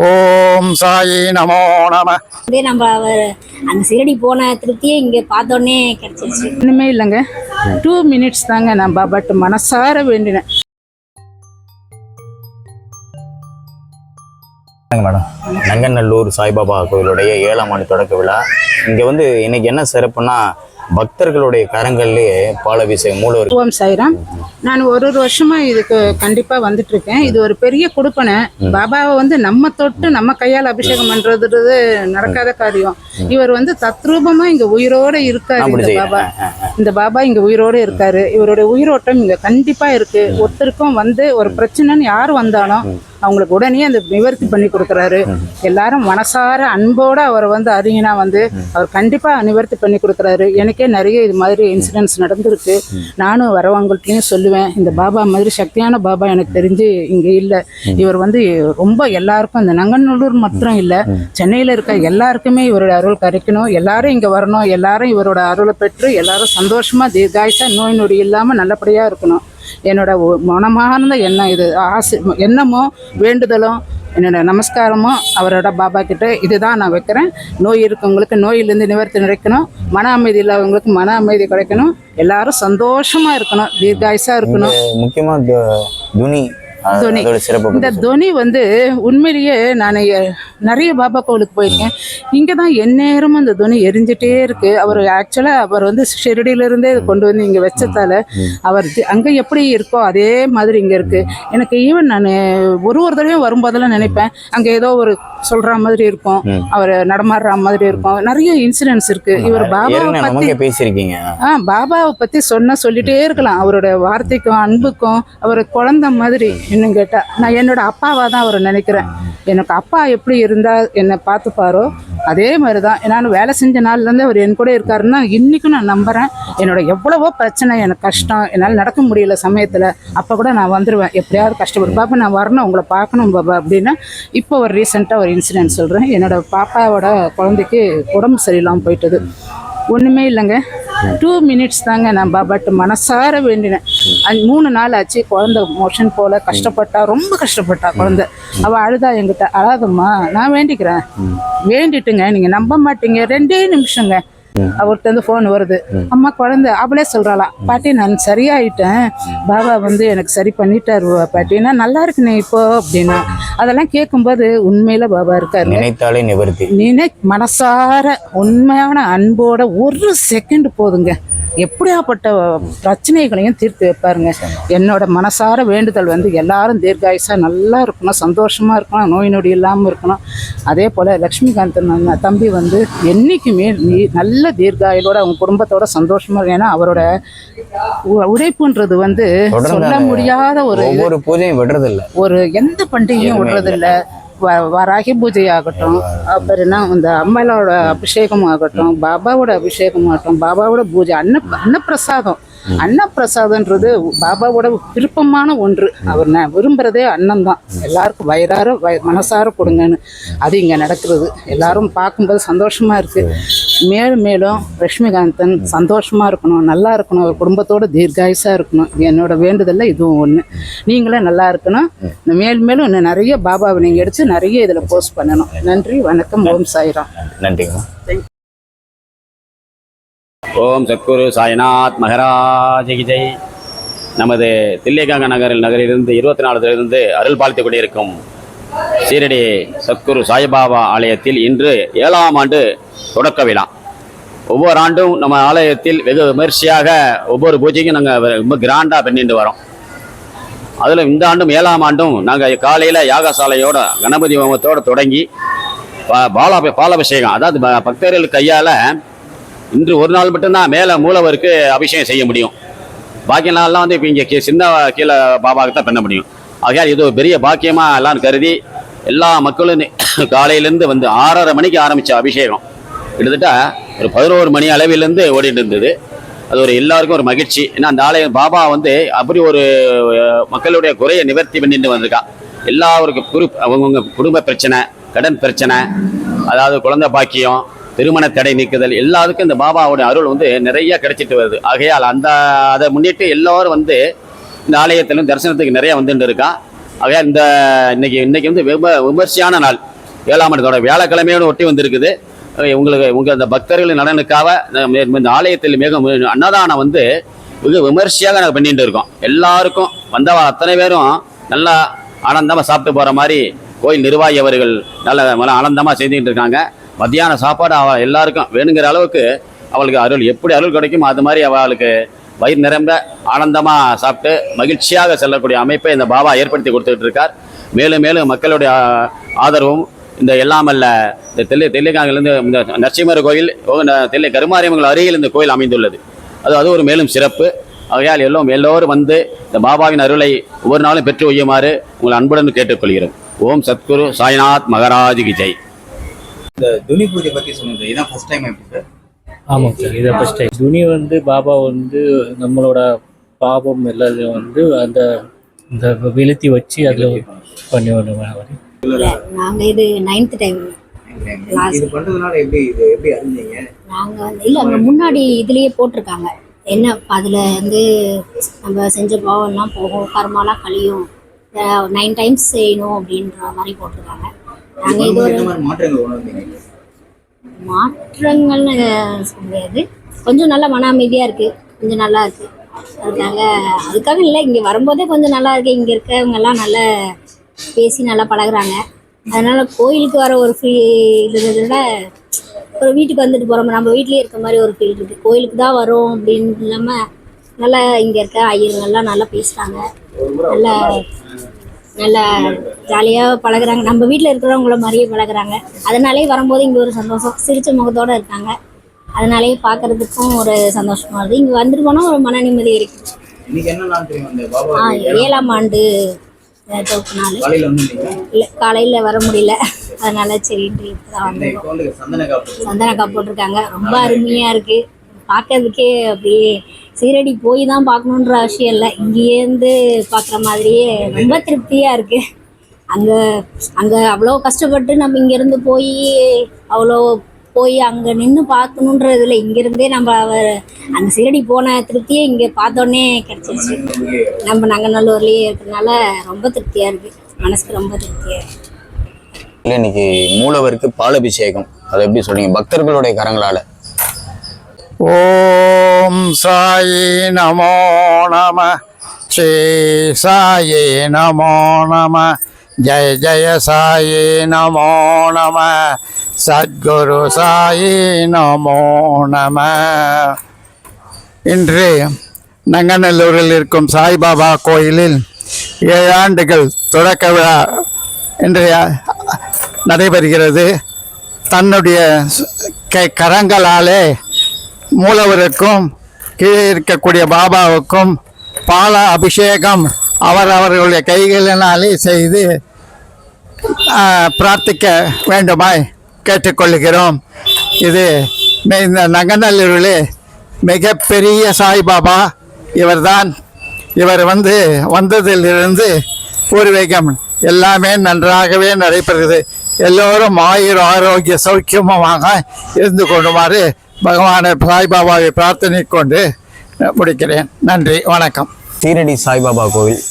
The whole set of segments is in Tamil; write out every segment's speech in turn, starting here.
ஓம் சாயி நமோ நம. இதே நம்ம அந்த சிரடி போன திருப்தியே இங்கே பார்த்தோன்னே கிடைச்சிருச்சு. ஒன்றுமே இல்லைங்க, 2 minutes தாங்க நான் பாபாட்டு மனசார வேண்டினேன். மேடம், நங்கநல்லூர் சாய்பாபா கோவிலுடைய 7ஆம் ஆண்டு தொடக்க விழா. இங்கே வந்து இன்னைக்கு என்ன சிறப்புன்னா, பக்தர்களுடைய கரங்கள்லேயே பாலாபிஷேகம் மூலவர். ஓம் சாய்ராம். நான் ஒரு வருஷமா இதுக்கு கண்டிப்பா வந்துட்டு இருக்கேன். இது ஒரு பெரிய கொடுப்பனை. பாபாவை வந்து நம்ம தொட்டு நம்ம கையால் அபிஷேகம் பண்றது நடக்காத காரியம். இவர் வந்து தத்ரூபமா இங்க உயிரோட இருக்காரு. இந்த பாபா இங்க உயிரோட இருக்காரு. இவருடைய உயிரோட்டம் இங்க கண்டிப்பா இருக்கு. ஒருத்தருக்கும் வந்து ஒரு பிரச்சனைன்னு யார் வந்தாலும் அவங்களுக்கு உடனே அந்த நிவர்த்தி பண்ணி கொடுக்குறாரு. எல்லாரும் மனசார அன்போட அவரை வந்து அறிஞனா வந்து அவர் கண்டிப்பா நிவர்த்தி பண்ணி கொடுக்குறாரு. எனக்கே நிறைய இது மாதிரி இன்சிடென்ட்ஸ் நடந்திருக்கு. நானும் வரவங்கள்ட்டையும் சொல்லுவேன், இந்த பாபா மாதிரி சக்தியான பாபா எனக்கு தெரிஞ்சு இங்கே இல்லை. இவர் வந்து ரொம்ப எல்லாருக்கும், இந்த நங்கநல்லூர் மாத்திரம் இல்லை, சென்னையில் இருக்க எல்லாருக்குமே இவருடைய அருள் கிடைக்கணும். எல்லாரும் இங்கே வரணும். எல்லாரும் இவரோட அருளை பெற்று எல்லாரும் சந்தோஷமா தீர்காயுசா நோய் நொடி இல்லாமல் நல்லபடியாக இருக்கணும். என்னோட மனமார்ந்த எண்ணம் இது. எண்ணமோ வேண்டுதலும் என்னோட நமஸ்காரமும் அவரோட பாபா கிட்ட இதுதான் நான் வைக்கிறேன். நோய் இருக்கவங்களுக்கு நோயிலேருந்து நிவர்த்தி கிடைக்கணும், மன அமைதி இல்லாதவங்களுக்கு மன அமைதி கிடைக்கணும், எல்லாரும் சந்தோஷமா இருக்கணும், தீர்காயுசா இருக்கணும். முக்கியமா துனி இந்த துனி வந்து உண்மையிலேயே நான் நிறைய பாபா கோவிலுக்கு போயிருக்கேன். இங்கே தான் எந்நேரமும் அந்த துணி எரிஞ்சிட்டே இருக்கு. அவர் ஆக்சுவலாக அவர் வந்து ஷிரடியிலிருந்தே கொண்டு வந்து இங்கே வச்சதால அவர் அங்கே எப்படி இருக்கோ அதே மாதிரி இங்கே இருக்கு. எனக்கு ஈவன் நான் ஒரு தடவையும் வரும்போதெல்லாம் நினைப்பேன், அங்கே ஏதோ ஒரு சொல்ற மாதிரி இருக்கும், அவர் நடமாடுற மாதிரி இருக்கும். நிறைய இன்சிடென்ட்ஸ் இருக்கு. இவர் பாபாவை பத்தி பேசியிருக்கீங்க. பாபாவை பத்தி சொல்லிட்டே இருக்கலாம். அவரோட வார்த்தைக்கும் அன்புக்கும் அவர் குழந்தை மாதிரி. இன்னும் கேட்டா நான் என்னோட அப்பாவா தான் அவரை நினைக்கிறேன். எனக்கு அப்பா எப்படி இருந்தா என்னை பார்த்துப்பாரோ அதே மாதிரி தான். நான் வேலை செஞ்ச நாள்லேருந்து அவர் என் கூட இருக்காருன்னா இன்னைக்கும் நான் நம்புறேன். என்னோட எவ்வளவோ பிரச்சனை, எனக்கு கஷ்டம், என்னால் நடக்க முடியல சமயத்தில், அப்போ கூட நான் வந்துடுவேன். எப்படியாவது கஷ்டப்படும் பாப்பா, நான் வரணும், உங்களை பார்க்கணும் பாபா அப்படின்னா. இப்போ ஒரு ரீசெண்டாக ஒரு இன்சிடென்ட் சொல்கிறேன். என்னோட பாப்பாவோட குழந்தைக்கு உடம்பு சரியில்லாமல் போயிட்டது. ஒன்றுமே இல்லைங்க, 2 minutes தாங்க நான் பாபாட்டு மனசார வேண்டினேன். 3 நாள் ஆச்சு. குழந்தை மோஷன் போல கஷ்டப்பட்டா, ரொம்ப கஷ்டப்பட்டா குழந்தை. அவள் அழுதா என்கிட்ட, அழாதம்மா நான் வேண்டிக்கிறேன். வேண்டிட்டுங்க, நீங்கள் நம்ப மாட்டீங்க, 2 நிமிஷங்க அவர்கிட்ட இருந்து ஃபோன் வருது. அம்மா குழந்தை அவளே சொல்றாளாம், பாட்டி நான் சரியாயிட்டேன், பாபா வந்து எனக்கு சரி பண்ணிட்டாரு பாட்டி, நான் நல்லா இருக்குனே இப்போ அப்படின்னா. அதெல்லாம் கேட்கும்போது உண்மையில பாபா இருக்காரு. நினைத்தாலே நிவர்த்தி. மனசார உண்மையான அன்போட ஒரு செகண்ட் போதுங்க, எப்படியாப்பட்ட பிரச்சனைகளையும் தீர்த்து வைப்பாருங்க. என்னோட மனசார வேண்டுதல் வந்து எல்லாரும் தீர்காயுசா நல்லா இருக்கணும், சந்தோஷமா இருக்கணும், நோய் நொடி இல்லாமல் இருக்கணும். அதே போல் லக்ஷ்மிகாந்தன் தம்பி வந்து என்றைக்குமே நல்ல தீர்காயுளோட அவங்க குடும்பத்தோட சந்தோஷமா இருக்கு. ஏன்னா அவரோட உழைப்புன்றது வந்து சொல்ல முடியாத ஒரு பூஜையும் விடுறதில்லை, ஒரு எந்த பண்டிகையும் விடுறதில்லை. வராகி பூஜை ஆகட்டும், அப்புறம்னா இந்த அம்மாவோட அபிஷேகம் ஆகட்டும், பாபாவோட அபிஷேகம் ஆகட்டும், பாபாவோட பூஜை, அன்னப்பிரசாதம். அன்னப்பிரசாதன்றது பாபாவோட விருப்பமான ஒன்று. அவர் விரும்புகிறதே அன்னம் தான். எல்லாருக்கும் வயிறார மனசார கொடுங்கன்னு அது இங்கே நடக்கிறது. எல்லாரும் பார்க்கும்போது சந்தோஷமா இருக்கு. மேலும் மேலும் லக்ஷ்மிகாந்தன் சந்தோஷமா இருக்கணும், நல்லா இருக்கணும், அவர் குடும்பத்தோட தீர்காயுசா இருக்கணும். என்னோட வேண்டுதல்ல இதுவும் ஒன்று. நீங்களே நல்லா இருக்கணும். மேலும் மேலும் இன்னும் நிறைய பாபாவை நீங்கள் எடுத்து நிறைய இதில் போஸ்ட் பண்ணணும். நன்றி, வணக்கம், ஓம் சாய்ராம். நன்றிங்க. ஓம் சத்குரு சாய்நாத் மகாராஜ் கி ஜெய். நமது தில்லைகாங்க நகரிலிருந்து 24 அருள் பாலித்துக் கொண்டிருக்கும் ஷீரடி சத்குரு சாய்பாபா ஆலயத்தில் இன்று 7ஆம் ஆண்டு தொடக்க விழா. ஒவ்வொரு ஆண்டும் நம்ம ஆலயத்தில் வெகு விமர்சையாக ஒவ்வொரு பூஜைக்கும் நாங்கள் ரொம்ப கிராண்டாக பண்ணிட்டு வரோம். அதில் இந்த ஆண்டும் 7ஆம் ஆண்டும் நாங்கள் காலையில் யாகசாலையோட கணபதி ஹோமத்தோடு தொடங்கி பாலாபிஷேகம், அதாவது பக்தர்கள் கையால் இன்று ஒரு நாள் மட்டும்தான் மேலே மூலவருக்கு அபிஷேகம் செய்ய முடியும். பாக்கி நாள்லாம் வந்து இப்போ இங்கே சின்ன கீழே பாபாவுக்கு தான் பண்ண முடியும். ஆகையால் இது ஒரு பெரிய பாக்கியமாக எல்லாம் கருதி எல்லா மக்களும் காலையிலேருந்து வந்து 6:30 மணிக்கு ஆரம்பித்த அபிஷேகம் கிட்டத்தட்ட ஒரு 11 மணி அளவிலேருந்து ஓடிட்டு இருந்தது. அது ஒரு எல்லாருக்கும் ஒரு மகிழ்ச்சி. ஏன்னா அந்த ஆலயம் பாபா வந்து அப்படி ஒரு மக்களுடைய குறையை நிவர்த்தி பண்ணிட்டு வந்திருக்கா. எல்லாருக்கும் அவங்கவுங்க குடும்ப பிரச்சனை, கடன் பிரச்சனை, அதாவது குழந்தை பாக்கியம், திருமண தடை நீக்குதல், எல்லாருக்கும் இந்த பாபாவோட அருள் வந்து நிறைய கிடைச்சிட்டு வருது. ஆகையால் அதை முன்னிட்டு எல்லோரும் வந்து இந்த ஆலயத்திலும் தரிசனத்துக்கு நிறைய வந்துட்டு இருக்கா. ஆகையால் இன்னைக்கு வந்து விமர்சையான நாள். 7ஆம் ஆண்டு வியாழக்கிழமையோடு ஒட்டி வந்திருக்குது. உங்கள் அந்த பக்தர்களின் நலனுக்காக இந்த ஆலயத்தில் மிக அன்னதானம் வந்து மிக விமர்சையாக நாங்கள் பண்ணிட்டு இருக்கோம். எல்லாருக்கும் வந்தவ அத்தனை பேரும் நல்லா ஆனந்தமாக சாப்பிட்டு போகிற மாதிரி கோயில் நிர்வாகி அவர்கள் நல்ல ஆனந்தமாக செஞ்சுக்கிட்டு இருக்காங்க. மத்தியான சாப்பாடு எல்லாருக்கும் வேணுங்கிற அளவுக்கு அவளுக்கு எப்படி அருள் கிடைக்கும் அது மாதிரி அவளுக்கு வயிறு நிரம்ப ஆனந்தமாக சாப்பிட்டு மகிழ்ச்சியாக செல்லக்கூடிய அமைப்பை இந்த பாபா ஏற்படுத்தி கொடுத்துக்கிட்டு இருக்கார். மேலும் மேலும் மக்களுடைய ஆதரவும் இந்த எல்லாமல்ல இந்த தெல்லிக்காங்கிலிருந்து இந்த நரசிம்மர் கோயில் தெல்லை கருமாரியம்மன் அருகில் இந்த கோயில் அமைந்துள்ளது. அது ஒரு மேலும் சிறப்பு. ஆகையால் எல்லோரும் வந்து இந்த பாபாவின் அருளை ஒவ்வொரு நாளும் பெற்று வையுமாறு உங்களை அன்புடன் கேட்டுக்கொள்கிறோம். ஓம் சத்குரு சாய்நாத் மகாராஜுக்கு ஜெய். இந்த துனி பூஜை பற்றி சொல்லுங்க. இதான் ஃபர்ஸ்ட் டைம் எப்படி சார்? ஆமாங்க சார், இதை ஃபர்ஸ்ட் டைம். துணி வந்து பாபா வந்து நம்மளோட பாபம் எல்லாத்தையும் வந்து அந்த இந்த வெளுத்தி வச்சு அதில் பண்ணி வருவாங்க. நாங்கள் இது 9th டைம். இது பண்றதுனால எப்படி அறிஞ்சீங்க? நாங்கள் வந்து இல்லை, அங்கே முன்னாடி இதுலேயே போட்டிருக்காங்க என்ன அதில் வந்து நம்ம செஞ்ச பாவம்லாம் போகும், கர்மாலாம் கழியும், 9 டைம்ஸ் செய்யணும் அப்படின்ற மாதிரி போட்டிருக்காங்க. நாங்கள் இது ஒரு மாற்றங்கள்னு சொல்ல முடியாது, கொஞ்சம் நல்லா மன அமைதியாக இருக்குது, கொஞ்சம் நல்லா இருக்குது. அதுக்காக இல்லை, இங்கே வரும்போதே கொஞ்சம் நல்லா இருக்குது. இங்கே இருக்கவங்கெல்லாம் நல்லா பேசி நல்லா பழகுறாங்க. அதனால் கோயிலுக்கு வர ஒரு ஃபீல் இருந்ததை ஒரு வீட்டுக்கு வந்துட்டு போகிறோம், நம்ம வீட்லேயே இருக்க மாதிரி ஒரு ஃபீல் இருக்குது. கோயிலுக்கு தான் வரோம் அப்படின்னு இல்லாமல் நல்லா இங்கே இருக்க ஐயருங்கெல்லாம் நல்லா பேசுகிறாங்க, நல்லா நல்லா ஜாலியாக பழகுறாங்க, நம்ம வீட்டில் இருக்கிறவங்கள மாதிரியே பழகுறாங்க. அதனாலே வரும்போது இங்கே ஒரு சந்தோஷம், சிரிச்ச முகத்தோடு இருக்காங்க. அதனாலேயே பார்க்குறதுக்கும் ஒரு சந்தோஷமாக இருக்குது. இங்கே வந்துட்டு போனால் ஒரு மன நிம்மதி இருக்குது. 7ஆம் ஆண்டு நாள் இல்லை, காலையில் வர முடியல, அதனால சரின்ட்டு சந்தனக்கா போட்டிருக்காங்க. ரொம்ப அருமையாக இருக்குது பார்க்கறதுக்கே. அப்படியே சீரடி போய் தான் பார்க்கணுன்ற அவசியம் இல்லை, இங்கேருந்து பார்க்குற மாதிரியே ரொம்ப திருப்தியாக இருக்குது. அங்கே அவ்வளோ கஷ்டப்பட்டு நம்ம இங்கேருந்து போய் அங்கே நின்று பார்க்கணுன்றதுல இங்கேருந்தே நம்ம அந்த சீரடி போன திருப்தியே இங்கே பார்த்தோன்னே கிடச்சிருச்சு. நம்ம நங்கநல்லூர்லேயே இருக்கிறதுனால ரொம்ப திருப்தியாக இருக்குது, மனசுக்கு ரொம்ப திருப்தியாக இருக்குது. இல்லை, இன்னைக்கு மூலவருக்கு பாலபிஷேகம், அதை எப்படி சொல்றீங்க பக்தர்களுடைய கரங்களால்? ஓம் சாயி நமோ நம, ஸ்ரீ சாயி நமோ நம, ஜெய ஜெய சாயி நமோ நம, சத்குரு சாயி நமோ நம. இன்று நங்கநல்லூரில் இருக்கும் சாய்பாபா கோயிலில் 7 ஆண்டுகள் தொடக்க விழா இன்று நடைபெறுகிறது. தன்னுடைய கரங்களாலே மூலவருக்கும் கீழே இருக்கக்கூடிய பாபாவுக்கும் பால அபிஷேகம் அவர்களுடைய கைகளினாலே செய்து பிரார்த்திக்க வேண்டுமாய் கேட்டுக்கொள்கிறோம். இது இந்த நங்கநல்லூரிலே மிகப்பெரிய சாய்பாபா இவர்தான். இவர் வந்ததிலிருந்து பூர்வீகம் எல்லாமே நன்றாகவே நடைபெறுகிறது. எல்லோரும் ஆரோக்கிய சௌக்கியமாக இருந்து கொண்டுமாறு பகவானை சாய்பாபாவை பிரார்த்தனை கொண்டு முடிக்கிறேன். நன்றி, வணக்கம். சீரடி சாய்பாபா கோவில்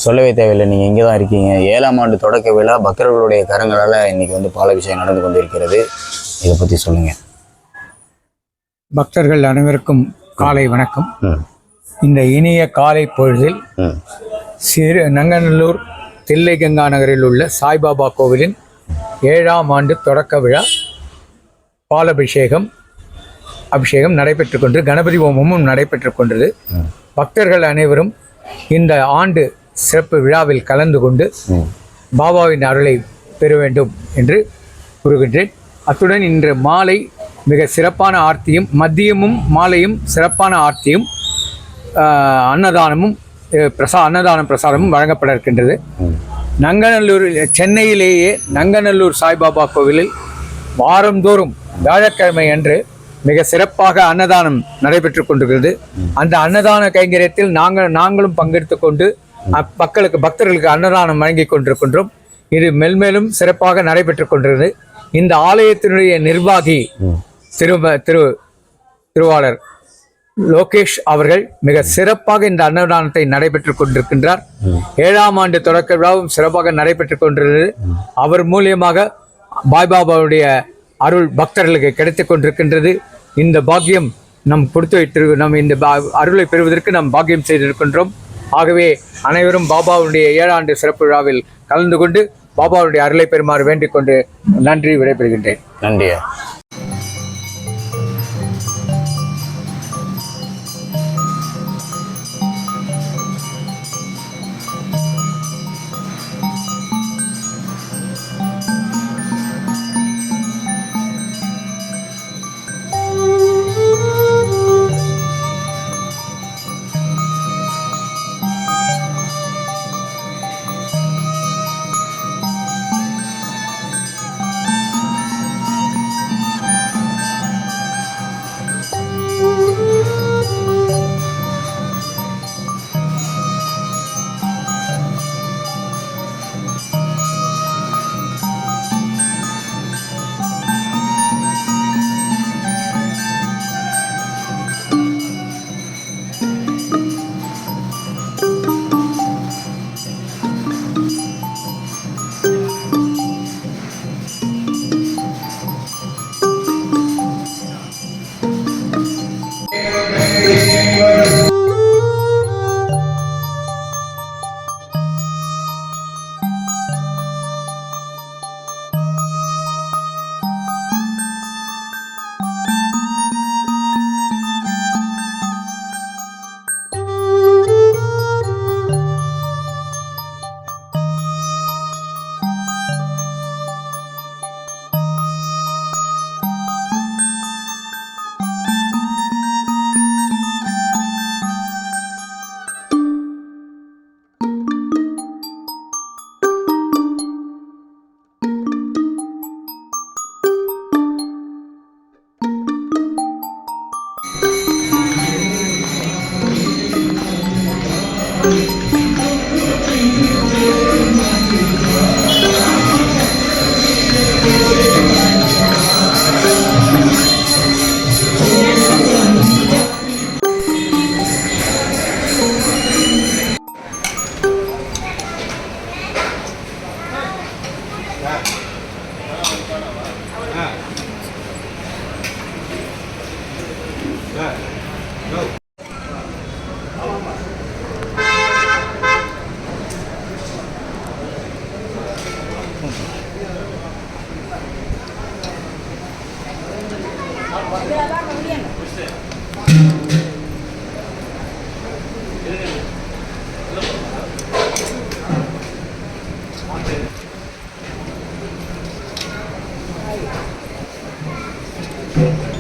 சொல்லவே தேவையில்லை, நீங்கள் இங்கே தான் இருக்கீங்க. 7ஆம் ஆண்டு தொடக்க விழா பக்தர்களுடைய கரங்களால் இன்னைக்கு பாலாபிஷேகம் நடந்து கொண்டிருக்கிறது. இதை பற்றி சொல்லுங்கள். பக்தர்கள் அனைவருக்கும் காலை வணக்கம். இந்த இனிய காலை பொழுதில் நங்கநல்லூர் தில்லை கங்கா நகரில் உள்ள சாய்பாபா கோவிலின் 7ஆம் ஆண்டு தொடக்க விழா பாலபிஷேகம் நடைபெற்று கொண்டு கணபதி ஹோமமும் நடைபெற்று கொண்டது. பக்தர்கள் அனைவரும் இந்த ஆண்டு சிறப்பு விழாவில் கலந்து கொண்டு பாபாவின் அருளை பெற வேண்டும் என்று கூறுகின்றேன். அத்துடன் இன்று மாலை மிக சிறப்பான ஆர்த்தியும், மதியமும் மாலையும் சிறப்பான ஆர்த்தியும், அன்னதானமும் அன்னதான பிரசாதமும் வழங்கப்பட இருக்கின்றது. சென்னையிலேயே நங்கநல்லூர் சாய்பாபா கோவிலில் வாரந்தோறும் வியாழக்கிழமை அன்று மிக சிறப்பாக அன்னதானம் நடைபெற்று கொண்டிருக்கிறது. அந்த அன்னதான கைங்கரியத்தில் நாங்களும் பங்கெடுத்து கொண்டு பக்தர்களுக்கு அன்னதானம் வழங்கி கொண்டிருக்கின்றோம். இது மெல்மேலும் சிறப்பாக நடைபெற்று கொண்டிருக்கிறது. இந்த ஆலயத்தினுடைய நிர்வாகி திருவாளர் லோகேஷ் அவர்கள் மிக சிறப்பாக இந்த அன்னதானத்தை நடைபெற்றுக் கொண்டிருக்கின்றார். 7ஆம் ஆண்டு தொடக்க விழாவும் சிறப்பாக நடைபெற்றுக் கொண்டிருந்தது. அவர் மூலியமாக சாய்பாபாவுடைய அருள் பக்தர்களுக்கு கிடைத்துக் கொண்டிருக்கின்றது. இந்த பாக்கியம் நம் இந்த அருளை பெறுவதற்கு நாம் பாக்கியம் செய்திருக்கின்றோம். ஆகவே அனைவரும் பாபாவுடைய 7 ஆண்டு சிறப்பு விழாவில் கலந்து கொண்டு பாபாவுடைய அருளை பெறுமாறு வேண்டிக் கொண்டு நன்றி விடைபெறுகின்றேன். நன்றியா. Thank you.